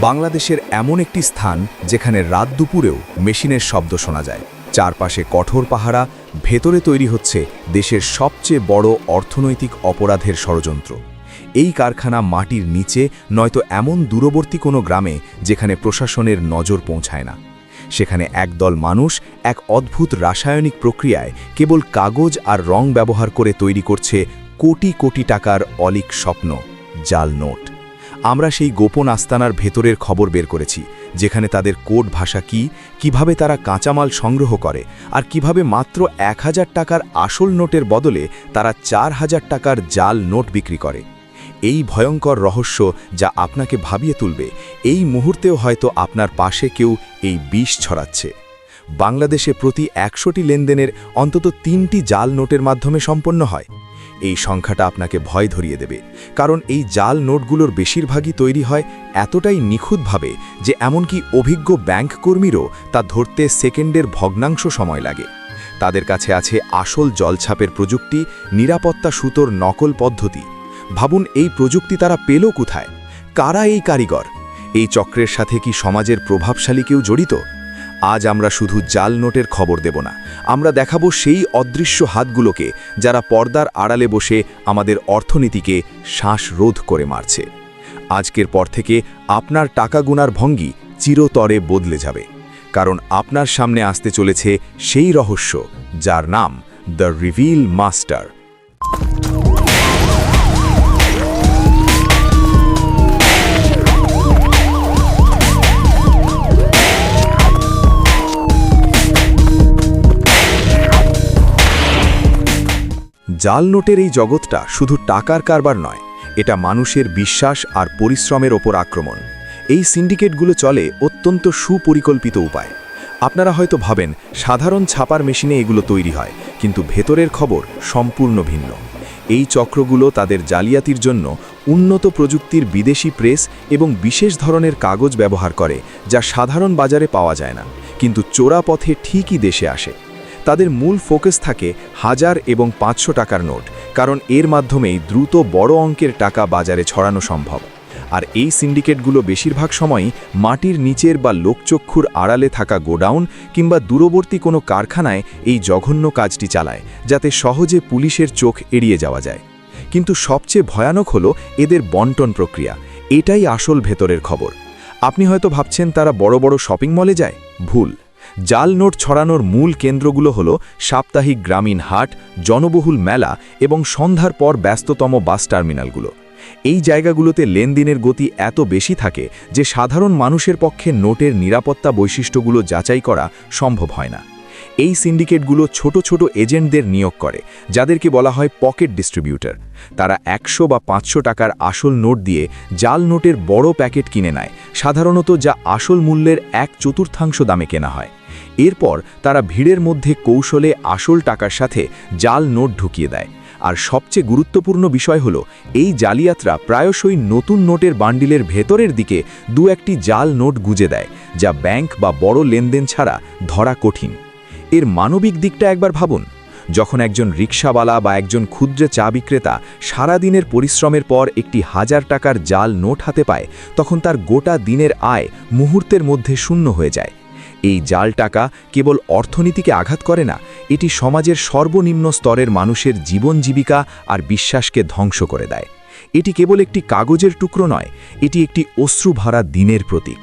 বাংলাদেশের এমন একটি স্থান যেখানে রাত দুপুরেও মেশিনের শব্দ শোনা যায়, চারপাশে কঠোর পাহারা, ভেতরে তৈরি হচ্ছে দেশের সবচেয়ে বড় অর্থনৈতিক অপরাধের ষড়যন্ত্র। এই কারখানা মাটির নিচে, নয়তো এমন দূরবর্তী কোনো গ্রামে যেখানে প্রশাসনের নজর পৌঁছায় না। সেখানে একদল মানুষ এক অদ্ভুত রাসায়নিক প্রক্রিয়ায় কেবল কাগজ আর রং ব্যবহার করে তৈরি করছে কোটি কোটি টাকার অলীক স্বপ্ন, জাল নোট। আমরা সেই গোপন আস্তানার ভেতরের খবর বের করেছি, যেখানে তাদের কোড ভাষা কি, কিভাবে তারা কাঁচামাল সংগ্রহ করে, আর কিভাবে মাত্র 1000 টাকার আসল নোটের বদলে তারা 4000 টাকার জাল নোট বিক্রি করে। এই ভয়ঙ্কর রহস্য যা আপনাকে ভাবিয়ে তুলবে, এই মুহূর্তেও হয়তো আপনার পাশে কেউ এই বিষ ছড়াচ্ছে। বাংলাদেশে প্রতি 100টি লেনদেনের অন্তত 3টি জাল নোটের মাধ্যমে সম্পন্ন হয়। এই সংখ্যাটা আপনাকে ভয় ধরিয়ে দেবে, কারণ এই জাল নোটগুলোর বেশিরভাগই তৈরি হয় এতটাই নিখুঁতভাবে যে এমনকি অভিজ্ঞ ব্যাংক কর্মীরও তা ধরতে সেকেন্ডের ভগ্নাংশ সময় লাগে। তাদের কাছে আছে আসল জলছাপের প্রযুক্তি, নিরাপত্তা সুতোর নকল পদ্ধতি। ভাবুন, এই প্রযুক্তি তারা পেল কোথায়? কারা এই কারিগর? এই চক্রের সাথে কি সমাজের প্রভাবশালী কেউ জড়িত? আজ আমরা শুধু জাল নোটের খবর দেব না, আমরা দেখাবো সেই অদৃশ্য হাতগুলোকে যারা পর্দার আড়ালে বসে আমাদের অর্থনীতিকে শ্বাসরোধ করে মারছে। আজকের পর থেকে আপনার টাকা গোনার ভঙ্গি চিরতরে বদলে যাবে, কারণ আপনার সামনে আসতে চলেছে সেই রহস্য যার নাম দ্য রিভিল মাস্টার। জাল নোটের এই জগৎটা শুধু টাকার কারবার নয়, এটা মানুষের বিশ্বাস আর পরিশ্রমের ওপর আক্রমণ। এই সিন্ডিকেটগুলো চলে অত্যন্ত সুপরিকল্পিত উপায়। আপনারা হয়তো ভাবেন সাধারণ ছাপার মেশিনে এগুলো তৈরি হয়, কিন্তু ভেতরের খবর সম্পূর্ণ ভিন্ন। এই চক্রগুলো তাদের জালিয়াতির জন্য উন্নত প্রযুক্তির বিদেশি প্রেস এবং বিশেষ ধরনের কাগজ ব্যবহার করে, যা সাধারণ বাজারে পাওয়া যায় না, কিন্তু চোরা পথে ঠিকই দেশে আসে। তাদের মূল ফোকাস থাকে 1000 এবং 500 টাকার নোট, কারণ এর মাধ্যমেই দ্রুত বড় অঙ্কের টাকা বাজারে ছড়ানো সম্ভব। আর এই সিন্ডিকেটগুলো বেশিরভাগ সময়ই মাটির নিচের বা লোকচক্ষুর আড়ালে থাকা গোডাউন কিংবা দূরবর্তী কোনো কারখানায় এই জঘন্য কাজটি চালায়, যাতে সহজে পুলিশের চোখ এড়িয়ে যাওয়া যায়। কিন্তু সবচেয়ে ভয়ানক হলো এদের বন্টন প্রক্রিয়া। এটাই আসল ভেতরের খবর। আপনি হয়তো ভাবছেন তারা বড় বড় শপিং মলে যায়। ভুল। জাল নোট ছড়ানোর মূল কেন্দ্রগুলো হলো সাপ্তাহিক গ্রামীণ হাট, জনবহুল মেলা এবং সন্ধ্যার পর ব্যস্ততম বাস টার্মিনালগুলো। এই জায়গাগুলোতে লেনদেনের গতি এত বেশি থাকে যে সাধারণ মানুষের পক্ষে নোটের নিরাপত্তা বৈশিষ্ট্যগুলো যাচাই করা সম্ভব হয় না। এই সিন্ডিকেটগুলো ছোট ছোট এজেন্টদের নিয়োগ করে, যাদেরকে বলা হয় পকেট ডিস্ট্রিবিউটর। তারা 100 বা 500 টাকার আসল নোট দিয়ে জাল নোটের বড় প্যাকেট কিনে নেয়, সাধারণত যা আসল মূল্যের 1/4 দামে কেনা হয়। এরপর তারা ভিড়ের মধ্যে কৌশলে আসল টাকার সাথে জাল নোট ঢুকিয়ে দেয়। আর সবচেয়ে গুরুত্বপূর্ণ বিষয় হলো, এই জালিয়াতরা প্রায়শই নতুন নোটের বান্ডিলের ভেতরের দিকে 2-1টি জাল নোট গুজে দেয়, যা ব্যাংক বা বড় লেনদেন ছাড়া ধরা কঠিন। এর মানবিক দিকটা একবার ভাবুন। যখন একজন রিকশাওয়ালা বা একজন ক্ষুদ্র চা বিক্রেতা সারাদিনের পরিশ্রমের পর একটি 1000 টাকার জাল নোট হাতে পায়, তখন তার গোটা দিনের আয় মুহূর্তের মধ্যে শূন্য হয়ে যায়। এই জাল টাকা কেবল অর্থনীতিকে আঘাত করে না, এটি সমাজের সর্বনিম্ন স্তরের মানুষের জীবন জীবিকা আর বিশ্বাসকে ধ্বংস করে দেয়। এটি কেবল একটি কাগজের টুকরো নয়, এটি একটি অশ্রুভরা দিনের প্রতীক।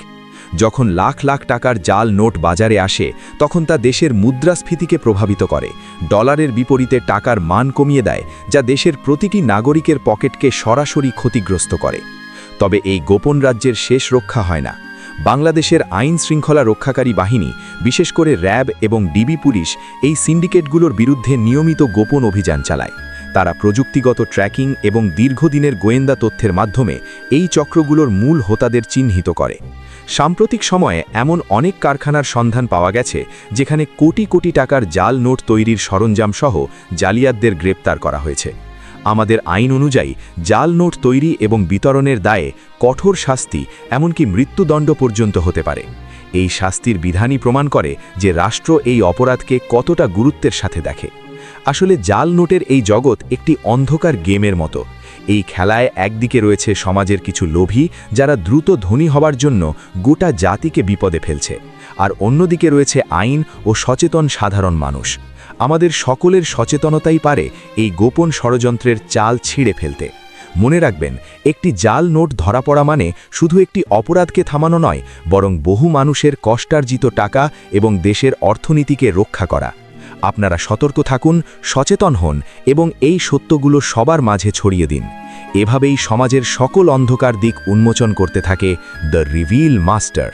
যখন লাখ লাখ টাকার জাল নোট বাজারে আসে, তখন তা দেশের মুদ্রাস্ফীতিকে প্রভাবিত করে, ডলারের বিপরীতে টাকার মান কমিয়ে দেয়, যা দেশের প্রতিটি নাগরিকের পকেটকে সরাসরি ক্ষতিগ্রস্ত করে। তবে এই গোপন রাজ্যের শেষ রক্ষা হয় না। বাংলাদেশের আইন শৃঙ্খলা রক্ষাকারী বাহিনী, বিশেষ করে র্যাব এবং ডিবি পুলিশ, এই সিন্ডিকেটগুলোর বিরুদ্ধে নিয়মিত গোপন অভিযান চালায়। তারা প্রযুক্তিগত ট্র্যাকিং এবং দীর্ঘদিনের গোয়েন্দা তথ্যের মাধ্যমে এই চক্রগুলোর মূল হোতাদের চিহ্নিত করে। সাম্প্রতিক সময়ে এমন অনেক কারখানার সন্ধান পাওয়া গেছে যেখানে কোটি কোটি টাকার জাল নোট তৈরির সরঞ্জাম সহ জালিয়াতদের গ্রেপ্তার করা হয়েছে। আমাদের আইন অনুযায়ী জাল নোট তৈরি এবং বিতরণের দায়ে কঠোর শাস্তি, এমনকি মৃত্যুদণ্ড পর্যন্ত হতে পারে। এই শাস্তির বিধানই প্রমাণ করে যে রাষ্ট্র এই অপরাধকে কতটা গুরুত্বের সাথে দেখে। আসলে জাল নোটের এই জগৎ একটি অন্ধকার গেমের মতো। এই খেলায় একদিকে রয়েছে সমাজের কিছু লোভী যারা দ্রুত ধনী হবার জন্য গোটা জাতিকে বিপদে ফেলছে, আর অন্যদিকে রয়েছে আইন ও সচেতন সাধারণ মানুষ। আমাদের সকলের সচেতনতাই পারে এই গোপন ষড়যন্ত্রের চাল ছিঁড়ে ফেলতে। মনে রাখবেন, একটি জাল নোট ধরা পড়া মানে শুধু একটি অপরাধকে থামানো নয়, বরং বহু মানুষের কষ্টার্জিত টাকা এবং দেশের অর্থনীতিকে রক্ষা করা। আপনারা সতর্ক থাকুন, সচেতন হন এবং এই সত্যগুলো সবার মাঝে ছড়িয়ে দিন। এভাবেই সমাজের সকল অন্ধকার দিক উন্মোচন করতে থাকে দ্য রিভিল মাস্টার।